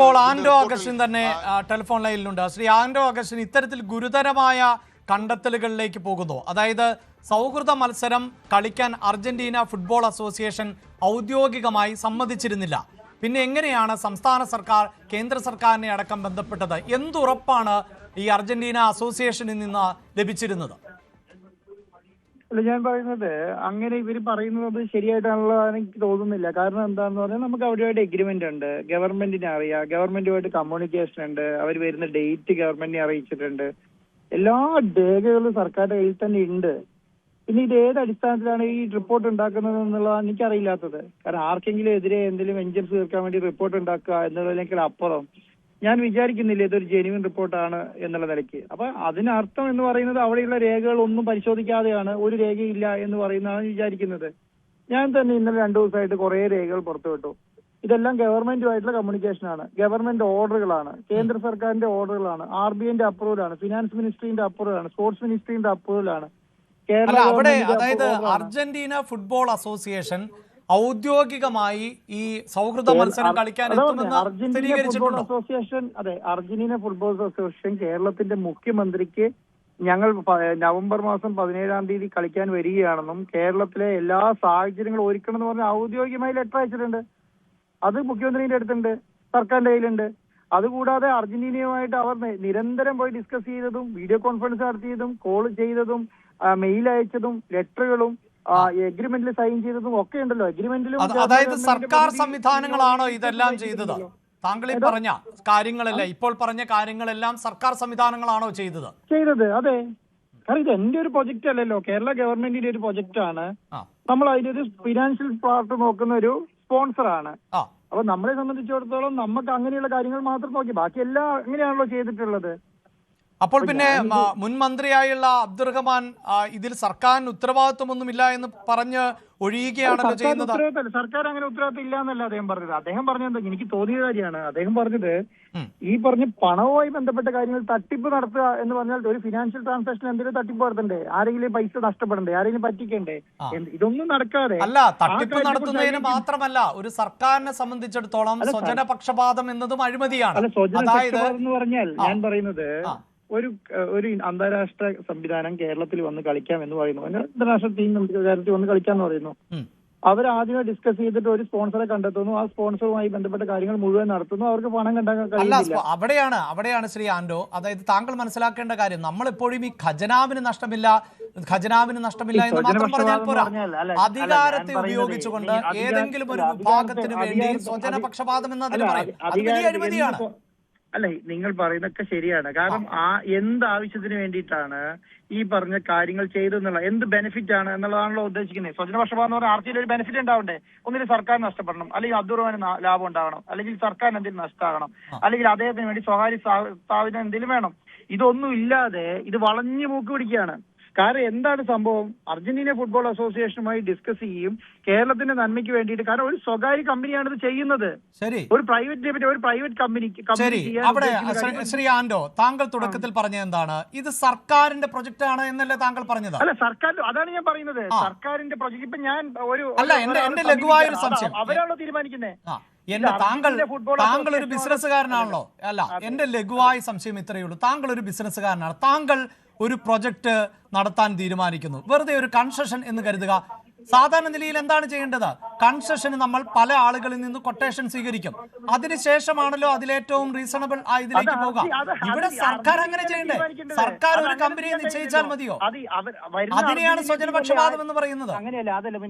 ഇപ്പോൾ ആൻഡോ അഗസ്റ്റിൻ തന്നെ ടെലിഫോൺ ലൈനിലുണ്ട്. ശ്രീ ആൻഡോ അഗസ്റ്റിൻ, ഇത്തരത്തിൽ ഗുരുതരമായ കണ്ടെത്തലുകളിലേക്ക് പോകുന്നു. അതായത് സൗഹൃദ മത്സരം കളിക്കാൻ അർജന്റീന ഫുട്ബോൾ അസോസിയേഷൻ ഔദ്യോഗികമായി സമ്മതിച്ചിരുന്നില്ല. പിന്നെ എങ്ങനെയാണ് സംസ്ഥാന സർക്കാർ കേന്ദ്ര സർക്കാരിനെ അടക്കം ബന്ധപ്പെട്ടത്? എന്തുറപ്പാണ് ഈ അർജന്റീന അസോസിയേഷനിൽ നിന്ന് ലഭിച്ചിരുന്നത്? അല്ല, ഞാൻ പറയുന്നത് അങ്ങനെ ഇവർ പറയുന്നത് ശരിയായിട്ടാണല്ലോ എനിക്ക് തോന്നുന്നില്ല. കാരണം എന്താണെന്ന് പറഞ്ഞാൽ നമുക്ക് അവരുമായിട്ട് എഗ്രിമെന്റ് ഉണ്ട്, ഗവൺമെന്റിനെ അറിയാം, ഗവൺമെന്റുമായിട്ട് കമ്മ്യൂണിക്കേഷൻ ഉണ്ട്, അവർ വരുന്ന ഡേറ്റ് ഗവൺമെന്റിനെ അറിയിച്ചിട്ടുണ്ട്, എല്ലാ രേഖകളും സർക്കാരുടെ കയ്യിൽ തന്നെ ഉണ്ട്. പിന്നെ ഇത് ഏത് അടിസ്ഥാനത്തിലാണ് ഈ റിപ്പോർട്ട് ഉണ്ടാക്കുന്നത് എന്നുള്ളതാണ് എനിക്കറിയില്ലാത്തത്. കാരണം ആർക്കെങ്കിലും എതിരെ എന്തെങ്കിലും വെഞ്ചൻസ് തീർക്കാൻ വേണ്ടി റിപ്പോർട്ട് ഉണ്ടാക്കുക എന്നുള്ളതിനേക്കാൾ അപ്പുറം ഞാൻ വിചാരിക്കുന്നില്ല ഇതൊരു ജെന്യുവൻ റിപ്പോർട്ടാണ് എന്നുള്ള നിലയ്ക്ക്. അപ്പൊ അതിനർത്ഥം എന്ന് പറയുന്നത് അവിടെയുള്ള രേഖകൾ ഒന്നും പരിശോധിക്കാതെയാണ്, ഒരു രേഖയില്ല എന്ന് പറയുന്നതാണ് വിചാരിക്കുന്നത്. ഞാൻ തന്നെ ഇന്നലെ 2 ദിവസമായിട്ട് കുറെ രേഖകൾ പുറത്തുവിട്ടു. ഇതെല്ലാം ഗവൺമെന്റുമായിട്ടുള്ള കമ്മ്യൂണിക്കേഷനാണ്, ഗവൺമെന്റ് ഓർഡറുകളാണ്, കേന്ദ്ര സർക്കാരിന്റെ ഓർഡറുകളാണ്, RBIന്റെ അപ്രൂവലാണ്, ഫിനാൻസ് മിനിസ്ട്രിന്റെ അപ്രൂവലാണ്, സ്പോർട്സ് മിനിസ്ട്രിന്റെ അപ്രൂവലാണ്. അവിടെ അതായത് അർജന്റീന ഫുട്ബോൾ അസോസിയേഷൻ ഔദ്യോഗികമായി ഈ സൗഹൃദ മത്സരം കളിക്കാൻ സ്ഥിരീകരിച്ചിട്ടുണ്ടോ? അർജന്റീന ഫുട്ബോൾ അസോസിയേഷൻ കേരളത്തിന്റെ മുഖ്യമന്ത്രിക്ക് ഞങ്ങൾ നവംബർ മാസം 17-ാം തീയതി കളിക്കാൻ വരികയാണെന്നും കേരളത്തിലെ എല്ലാ സാഹചര്യങ്ങളും ഒരുക്കണം എന്ന് പറഞ്ഞ ഔദ്യോഗികമായി ലെറ്റർ അയച്ചിട്ടുണ്ട്. അത് മുഖ്യമന്ത്രിയുടെ അടുത്തുണ്ട്, സർക്കാരിന്റെ കയ്യിലുണ്ട്. അതുകൂടാതെ അർജന്റീനയുമായിട്ട് അവർ നിരന്തരം പോയി ഡിസ്കസ് ചെയ്തതും, വീഡിയോ കോൺഫറൻസ് നടത്തിയതും, കോൾ ചെയ്തതും, മെയിൽ അയച്ചതും, ലെറ്ററുകളും എഗ്രിമെന്റിൽ സൈൻ ചെയ്തതും ഒക്കെ ഉണ്ടല്ലോ. എഗ്രിമെന്റിലും അതായത് സർക്കാർ സംവിധാനങ്ങളാണോ ഇതെല്ലാം ചെയ്തത്? താങ്കൾ ഈ പറഞ്ഞ കാര്യങ്ങളെല്ലാം, ഇപ്പോൾ പറഞ്ഞ കാര്യങ്ങളെല്ലാം സർക്കാർ സംവിധാനങ്ങളാണോ ചെയ്തത്? അതെ. കാരണം ഇത് എന്റെ ഒരു പ്രൊജക്ട് അല്ലല്ലോ, കേരള ഗവൺമെന്റിന്റെ ഒരു പ്രൊജക്ട് ആണ്. നമ്മൾ അതിന്റെ ഒരു ഫിനാൻഷ്യൽ പാർട്ട് നോക്കുന്ന ഒരു സ്പോൺസറാണ്. അപ്പൊ നമ്മളെ സംബന്ധിച്ചിടത്തോളം നമുക്ക് അങ്ങനെയുള്ള കാര്യങ്ങൾ മാത്രം നോക്കി, ബാക്കി എല്ലാം അങ്ങനെയാണല്ലോ ചെയ്തിട്ടുള്ളത്. അപ്പോൾ പിന്നെ മുൻ മന്ത്രിയായുള്ള അബ്ദുറഹ്മാൻ ഇതിൽ സർക്കാരിന് ഉത്തരവാദിത്വമൊന്നുമില്ല എന്ന് പറഞ്ഞ് ഒഴിയുകയാണല്ലോ ചെയ്യുന്നത്. സർക്കാർ അങ്ങനെ ഉത്തരവാദിത്വം ഇല്ല എന്നല്ല അദ്ദേഹം പറഞ്ഞത്. അദ്ദേഹം പറഞ്ഞത് എനിക്ക് തോന്നിയ കാര്യമാണ്. അദ്ദേഹം പറഞ്ഞത് ഈ പറഞ്ഞ പണവുമായി ബന്ധപ്പെട്ട കാര്യങ്ങൾ തട്ടിപ്പ് നടത്തുക എന്ന് പറഞ്ഞാൽ ഒരു ഫിനാൻഷ്യൽ ട്രാൻസാക്ഷൻ എന്തെങ്കിലും തട്ടിപ്പ് നടത്തണ്ടേ, ആരെങ്കിലും പൈസ നഷ്ടപ്പെടണ്ടേ, ആരെങ്കിലും പറ്റിക്കണ്ടേ? ഇതൊന്നും നടക്കാതെ അല്ല, തട്ടിപ്പ് നടത്തുന്നതിന് മാത്രമല്ല, ഒരു സർക്കാരിനെ സംബന്ധിച്ചിടത്തോളം സ്വജനപക്ഷപാതം എന്നതും അഴിമതിയാണ്. അല്ല, സ്വജനപക്ഷപാതം എന്ന് പറഞ്ഞാൽ ഞാൻ പറയുന്നത് ഒരു അന്താരാഷ്ട്ര സംവിധാനം കേരളത്തിൽ വന്ന് കളിക്കാം എന്ന് പറയുന്നു, അന്താരാഷ്ട്ര ടീം കേരളത്തിൽ വന്ന് കളിക്കാന്ന് പറയുന്നു. അവർ ആദ്യമേ ഡിസ്കസ് ചെയ്തിട്ട് ഒരു സ്പോൺസറെ കണ്ടെത്തുന്നു, ആ സ്പോൺസറുമായി ബന്ധപ്പെട്ട കാര്യങ്ങൾ മുഴുവൻ നടത്തുന്നു, അവർക്ക് പണം കണ്ടെത്താൻ. അവിടെയാണ് ശ്രീ ആൻഡോ, അതായത് താങ്കൾ മനസ്സിലാക്കേണ്ട കാര്യം, നമ്മളെപ്പോഴും ഈ ഖജനാവിന് നഷ്ടമില്ല എന്ന് മാത്രം പറഞ്ഞാൽ പോരാ. അധികാരത്തെ ഉപയോഗിച്ചുകൊണ്ട് ഏതെങ്കിലും ഒരു വിഭാഗത്തിന് വേണ്ടി സ്വജനപക്ഷപാതം എന്നതിന് പറയും, അത് വലിയ അഴിമതിയാണ്. അല്ല, നിങ്ങൾ പറയുന്നതൊക്കെ ശരിയാണ്. കാരണം എന്ത് ആവശ്യത്തിന് വേണ്ടിയിട്ടാണ് ഈ പറഞ്ഞ കാര്യങ്ങൾ ചെയ്തെന്നുള്ള, എന്ത് ബെനിഫിറ്റ് ആണ് എന്നുള്ളതാണല്ലോ ഉദ്ദേശിക്കുന്നത്. സ്വജനപക്ഷപാതം എന്ന് പറഞ്ഞാൽ ആർട്ടിയിൽ ഒരു ബെനിഫിറ്റ് ഉണ്ടാവണ്ടേ? ഒന്നിന് സർക്കാർ നഷ്ടപ്പെടണം, അല്ലെങ്കിൽ അബ്ദുറഹ്മാന് ലാഭം ഉണ്ടാകണം, അല്ലെങ്കിൽ സർക്കാരിന് എന്തെങ്കിലും നഷ്ടമാകണം, അല്ലെങ്കിൽ അദ്ദേഹത്തിന് വേണ്ടി സ്വകാര്യ സ്ഥാപനം എന്തെങ്കിലും വേണം. ഇതൊന്നും ഇല്ലാതെ ഇത് വളഞ്ഞു മൂക്ക് പിടിക്കുകയാണ്. കാരണം എന്താണ് സംഭവം? അർജന്റീന ഫുട്ബോൾ അസോസിയേഷനുമായി ഡിസ്കസ് ചെയ്യും കേരളത്തിന്റെ നന്മയ്ക്ക് വേണ്ടിയിട്ട്. കാരണം ഒരു സ്വകാര്യ കമ്പനിയാണ് ഇത് ചെയ്യുന്നത്, ഒരു പ്രൈവറ്റ് കമ്പനി. അവിടെ ശ്രീ ആൻഡോ, താങ്കൾ തുടക്കത്തിൽ പറഞ്ഞത് എന്താണ്? ഇത് സർക്കാരിന്റെ പ്രൊജക്ട് ആണ് എന്നല്ലേ താങ്കൾ പറഞ്ഞത്? അല്ല, സർക്കാർ, അതാണ് ഞാൻ പറയുന്നത്, സർക്കാരിന്റെ പ്രൊജക്ട്. ഇപ്പൊ ഞാൻ എന്റെ ലഘുവായ ഒരു സംശയം, അവരാണല്ലോ തീരുമാനിക്കുന്നത്. താങ്കൾ ഒരു ബിസിനസ്സുകാരനാണല്ലോ. അല്ല, എന്റെ ലഘുവായ സംശയം ഇത്രയേ ഉള്ളൂ. താങ്കൾ ഒരു ബിസിനസ്സുകാരനാണ്, താങ്കൾ ഒരു പ്രൊജക്ട് നടത്താൻ തീരുമാനിക്കുന്നു. വെറുതെ ഒരു കൺസെഷൻ എന്ന് കരുതുക. സാധാരണ നിലയിൽ എന്താണ് ചെയ്യേണ്ടത്? കൺസെഷന് നമ്മൾ പല ആളുകളിൽ നിന്ന് കൊട്ടേഷൻ സ്വീകരിക്കും, അതിനുശേഷമാണല്ലോ അതിലേറ്റവും റീസണബിൾ ഇതിലേക്ക് പോകാം. ഇവിടെ സർക്കാർ അങ്ങനെ ചെയ്യണ്ടേ? സർക്കാർ ഒരു കമ്പനിയെ നിശ്ചയിച്ചാൽ മതിയോ? അതിനെയാണ് സ്വജനപക്ഷപാതം എന്ന് പറയുന്നത്. അങ്ങനെയല്ല.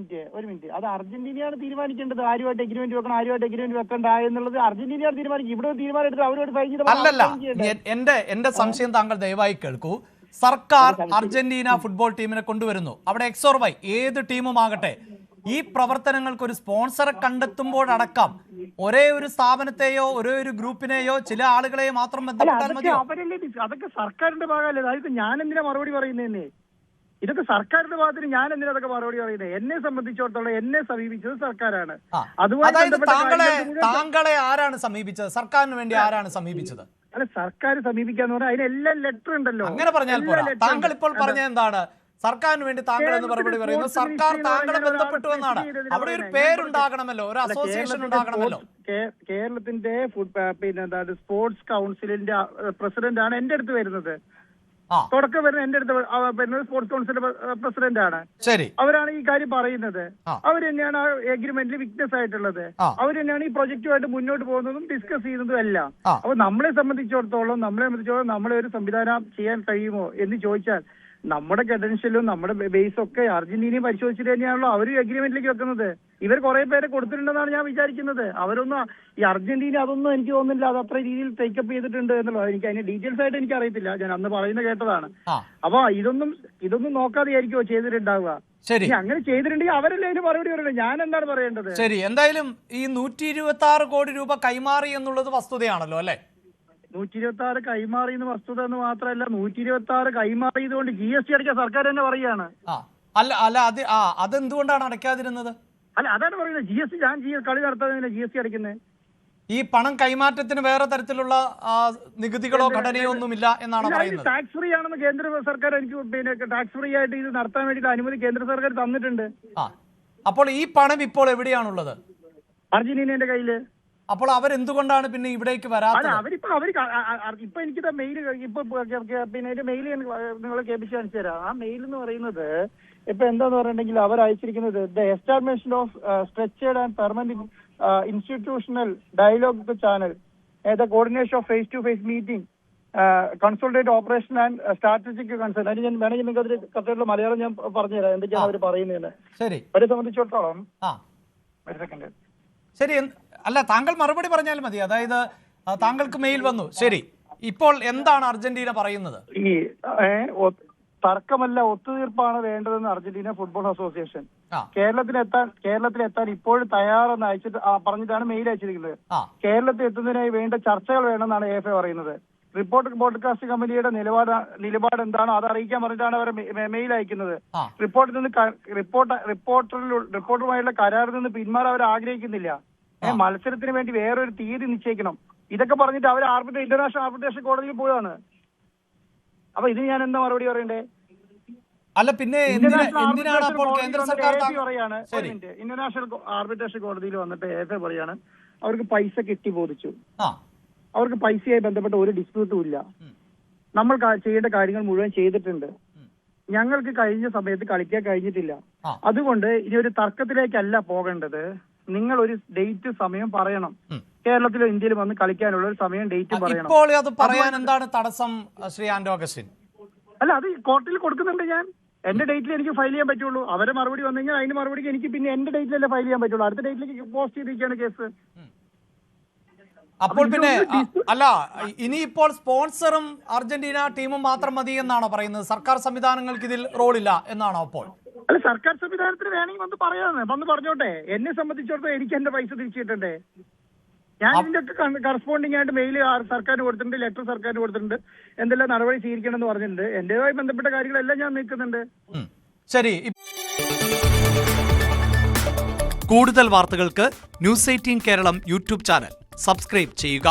ഒരു മിനിറ്റ്, അത് അർജന്റീനയാണ് തീരുമാനിക്കേണ്ടത്. ആരുമായിട്ട് എഗ്രിമെന്റ് വെക്കണം, ആരുമായിട്ട് എഗ്രിമെന്റ് വെക്കണ്ട എന്നുള്ളത് അർജന്റീനയാണ് തീരുമാനിക്കും. ഇവിടെ തീരുമാനം എടുത്ത് അവരോട് സൈൻ ചെയ്ത്. അല്ലല്ല, എന്റെ സംശയം താങ്കൾ ദയവായി കേൾക്കൂ. സർക്കാർ അർജന്റീന ഫുട്ബോൾ ടീമിനെ കൊണ്ടുവരുന്നു. അവിടെ എക്സ് ഓർ വൈ ഏത് ടീമും ആകട്ടെ, ഈ പ്രവർത്തനങ്ങൾക്ക് ഒരു സ്പോൺസറെ കണ്ടെത്തുമ്പോഴടക്കം ഒരേ ഒരു സ്ഥാപനത്തെയോ ഒരേ ഒരു ഗ്രൂപ്പിനെയോ ചില ആളുകളെയോ മാത്രം ബന്ധപ്പെട്ടാൽ മതിയോ? അതൊക്കെ സർക്കാരിന്റെ ഭാഗമല്ലേ? അതായത് ഞാൻ എന്തിനാ മറുപടി പറയുന്നതെന്നേ? ഇതൊക്കെ സർക്കാരിന്റെ ഭാഗത്തിന് ഞാൻ എന്തിനാ അതൊക്കെ മറുപടി പറയുന്നത്? എന്നെ സംബന്ധിച്ചിടത്തോളം എന്നെ സമീപിച്ചത് സർക്കാരാണ്. അതായത് താങ്കളെ ആരാണ് സമീപിച്ചത്? സർക്കാരിന് വേണ്ടി ആരാണ് സമീപിച്ചത്? അല്ല, സർക്കാർ സമീപിക്കാന്ന് പറഞ്ഞാൽ അതിനെല്ലാം ലെറ്റർ ഉണ്ടല്ലോ. അങ്ങനെ പറഞ്ഞാൽ പോരാ. താങ്കൾ ഇപ്പോൾ പറഞ്ഞത് എന്താണ്? സർക്കാരിന് വേണ്ടി താങ്കൾ എന്ന് മറുപടി പറയുന്നു. സർക്കാർ താങ്കളെ ബന്ധപ്പെട്ടു എന്നാണ്. അവിടെ ഒരു പേരുണ്ടാകണമല്ലോ, ഒരു അസോസിയേഷൻ ഉണ്ടാകണമല്ലോ. കേരളത്തിന്റെ സ്പോർട്സ് കൗൺസിലിന്റെ പ്രസിഡന്റ് ആണ് എന്റെ അടുത്ത് വരുന്നത്. തുടക്കം വരുന്ന എന്റെ അടുത്ത് വരുന്നത് സ്പോർട്സ് കൗൺസിലിന്റെ പ്രസിഡന്റ് ആണ്. ശരി, അവരാണ് ഈ കാര്യം പറയുന്നത്. അവർ തന്നെയാണ് ആ എഗ്രിമെന്റിൽ വിറ്റ്നസ് ആയിട്ടുള്ളത്. അവർ തന്നെയാണ് ഈ പ്രൊജക്റ്റുമായിട്ട് മുന്നോട്ട് പോകുന്നതും ഡിസ്കസ് ചെയ്യുന്നതും എല്ലാം. അപ്പൊ നമ്മളെ സംബന്ധിച്ചിടത്തോളം നമ്മളെ ഒരു സംവിധാനം ചെയ്യാൻ കഴിയുമോ എന്ന് ചോദിച്ചാൽ നമ്മുടെ ക്രെഡൻഷ്യലും നമ്മുടെ ബേസും ഒക്കെ അർജന്റീനയും പരിശോധിച്ചിട്ട് തന്നെയാണല്ലോ അവർ അഗ്രിമെന്റിലേക്ക് വെക്കുന്നത്. ഇവർ കുറെ പേരെ കൊടുത്തിട്ടുണ്ടെന്നാണ് ഞാൻ വിചാരിക്കുന്നത്. അവരൊന്നും ഈ അർജന്റീന അതൊന്നും എനിക്ക് തോന്നുന്നില്ല അത് അത്ര രീതിയിൽ ടേക്കപ്പ് ചെയ്തിട്ടുണ്ട് എന്നുള്ളത്. എനിക്ക് അതിന്റെ ഡീറ്റെയിൽസ് ആയിട്ട് എനിക്ക് അറിയത്തില്ല. ഞാൻ അന്ന് പറയുന്നത് കേട്ടതാണ്. അപ്പൊ ഇതൊന്നും നോക്കാതെയായിരിക്കുമോ ചെയ്തിട്ടുണ്ടാവുക. ശരി, അങ്ങനെ ചെയ്തിട്ടുണ്ടെങ്കിൽ അവരല്ലേ അതിന് മറുപടി പറയണ്ടേ? ഞാൻ എന്താണ് പറയേണ്ടത്? ശരി, എന്തായാലും ഈ 126 കോടി രൂപ കൈമാറി എന്നുള്ളത് വസ്തുതയാണല്ലോ അല്ലെ? 126 കൈമാറി എന്ന് വസ്തുത എന്ന് മാത്രമല്ല, 126 കൈമാറിയത് കൊണ്ട് GST അടയ്ക്കാൻ സർക്കാർ തന്നെ പറയുകയാണ്. അതെന്തുകൊണ്ടാണ് അടയ്ക്കാതിരുന്നത്? അല്ല, അതാണ് പറയുന്നത്. ഞാൻ കളി നടത്താതെ GST അടയ്ക്കുന്നത്. ഈ പണം കൈമാറ്റത്തിന് വേറെ തരത്തിലുള്ള നികുതികളോ ഘടനയോ ഒന്നുമില്ല എന്നാണ് പറയുന്നത്. ടാക്സ് ഫ്രീ ആണെന്ന് കേന്ദ്ര സർക്കാർ എനിക്ക് ടാക്സ് ഫ്രീ ആയിട്ട് ഇത് നടത്താൻ വേണ്ടി അനുമതി കേന്ദ്ര സർക്കാർ തന്നിട്ടുണ്ട്. അപ്പോൾ ഈ പണം ഇപ്പോൾ എവിടെയാണുള്ളത്? അർജന്റീനയുടെ കയ്യില്. അപ്പോൾ അവരെന്തുകൊണ്ടാണ് പിന്നെ ഇവിടേക്ക് വരാത്തത്? ഇപ്പൊ എനിക്ക് മെയിൽ പിന്നെ മെയിൽ നിങ്ങളെ കേൾപ്പിച്ച് കാണിച്ചു തരാം. ആ മെയിൽ എന്ന് പറയുന്നത് ഇപ്പൊ എന്താന്ന് പറഞ്ഞിട്ടുണ്ടെങ്കിൽ അവർ അയച്ചിരിക്കുന്നത് the establishment of structured and permanent institutional dialogue channel, the coordination of face to face meeting, consultative operation and strategic consult. അതിന് ഞാൻ വേണമെങ്കിൽ നിങ്ങൾക്ക് അതിൽ കറക്റ്റായിട്ടുള്ള മലയാളം ഞാൻ പറഞ്ഞുതരാം എന്തൊക്കെയാണ് അവർ പറയുന്നതെന്ന്. ശരി, അവരെ സംബന്ധിച്ചിടത്തോളം ഒരു സെക്കൻഡ്. ശരി, അല്ല താങ്കൾ മറുപടി പറഞ്ഞാൽ മതി. അതായത് താങ്കൾക്ക് മെയിൽ വന്നു. ശരി, ഇപ്പോൾ എന്താണ് അർജന്റീന പറയുന്നത്? ഈ തർക്കമല്ല ഒത്തുതീർപ്പാണ് വേണ്ടതെന്ന് അർജന്റീന ഫുട്ബോൾ അസോസിയേഷൻ കേരളത്തിലെത്താൻ ഇപ്പോഴും തയ്യാറെന്ന് പറഞ്ഞിട്ടാണ് മെയിൽ അയച്ചിരിക്കുന്നത്. കേരളത്തിൽ എത്തുന്നതിനായി വേണ്ട ചർച്ചകൾ വേണമെന്നാണ് AFA പറയുന്നത്. റിപ്പോർട്ടർ ബ്രോഡ്കാസ്റ്റ് കമ്പനിയുടെ നിലപാട് എന്താണോ അത് അറിയിക്കാൻ പറഞ്ഞിട്ടാണ് അവർ മെയിൽ അയക്കുന്നത്. റിപ്പോർട്ടറുമായുള്ള കരാറിൽ നിന്ന് പിന്മാറാൻ അവർ ആഗ്രഹിക്കുന്നില്ല. മത്സരത്തിന് വേണ്ടി വേറൊരു തീയതി നിശ്ചയിക്കണം. ഇതൊക്കെ പറഞ്ഞിട്ട് അവർ ഇന്റർനാഷണൽ ആർബിട്രേഷൻ കോടതിയിൽ പോയതാണ്. അപ്പൊ ഇതിന് ഞാൻ എന്താ മറുപടി പറയണ്ടേ? അല്ല പിന്നെ എന്തിനാണ് അപ്പോൾ കേന്ദ്ര സർക്കാർ പറയാണ് ഇന്റർനാഷണൽ ആർബിട്രേഷൻ കോടതിയിൽ വന്നിട്ട് AFA പറയാണ് അവർക്ക് പൈസ ബോധിച്ചു. അവർക്ക് പൈസയായി ബന്ധപ്പെട്ട ഒരു ഡിസ്പ്യൂട്ടും ഇല്ല. നമ്മൾ ചെയ്യേണ്ട കാര്യങ്ങൾ മുഴുവൻ ചെയ്തിട്ടുണ്ട്. ഞങ്ങൾക്ക് കഴിഞ്ഞ സമയത്ത് കളിക്കാൻ കഴിഞ്ഞിട്ടില്ല. അതുകൊണ്ട് ഇനി ഒരു തർക്കത്തിലേക്കല്ല പോകേണ്ടത്. നിങ്ങൾ ഒരു ഡേറ്റ് സമയം പറയണം. കേരളത്തിലോ ഇന്ത്യയിലും വന്ന് കളിക്കാനുള്ള ഒരു സമയം ഡേറ്റ് പറയണം. ഇപ്പോൾ അത് പറയാൻ എന്താണ് തടസ്സം ശ്രീ ആന്റോ അഗസ്റ്റിൻ? അല്ല, അത് കോർട്ടിൽ കൊടുക്കുന്നുണ്ട്. ഞാൻ എന്റെ ഡേറ്റിൽ എനിക്ക് ഫയൽ ചെയ്യാൻ പറ്റുള്ളൂ. അവരെ മറുപടി വന്നു കഴിഞ്ഞാൽ അതിന് മറുപടിക്ക് എനിക്ക് പിന്നെ എന്റെ ഡേറ്റിലല്ലേ ഫയൽ ചെയ്യാൻ പറ്റുള്ളൂ. അടുത്ത ഡേറ്റിലേക്ക് പോസ്റ്റ് ചെയ്തിരിക്കുകയാണ് കേസ്. അപ്പോൾ പിന്നെ അല്ല, ഇനിയിപ്പോൾ സ്പോൺസറും അർജന്റീന ടീമും മാത്രം മതി എന്നാണോ പറയുന്നത്? സർക്കാർ സംവിധാനങ്ങൾക്ക് ഇതിൽ റോളില്ല എന്നാണോ? അപ്പോൾ അല്ല, സർക്കാർ സംവിധാനത്തിന് വേണമെങ്കിൽ വന്ന് പറഞ്ഞോട്ടെ. എന്നെ സംബന്ധിച്ചിടത്തോളം എനിക്ക് എന്റെ പൈസ തിരിച്ചു കിട്ടണ്ടേ? ഞാൻ ഇതിന്റെ കറസ്പോണ്ടിങ് ആയിട്ട് മെയിൽ സർക്കാരിന് കൊടുത്തിട്ടുണ്ട്, ലെറ്റർ സർക്കാരിന് കൊടുത്തിട്ടുണ്ട്, എന്തെല്ലാം നടപടി സ്വീകരിക്കണം എന്ന് പറഞ്ഞിട്ടുണ്ട്. എന്റേതുമായി ബന്ധപ്പെട്ട കാര്യങ്ങളെല്ലാം ഞാൻ നീക്കുന്നുണ്ട്. ശരി, കൂടുതൽ വാർത്തകൾക്ക് News 18 Keralam YouTube channel subscribe ചെയ്യുക.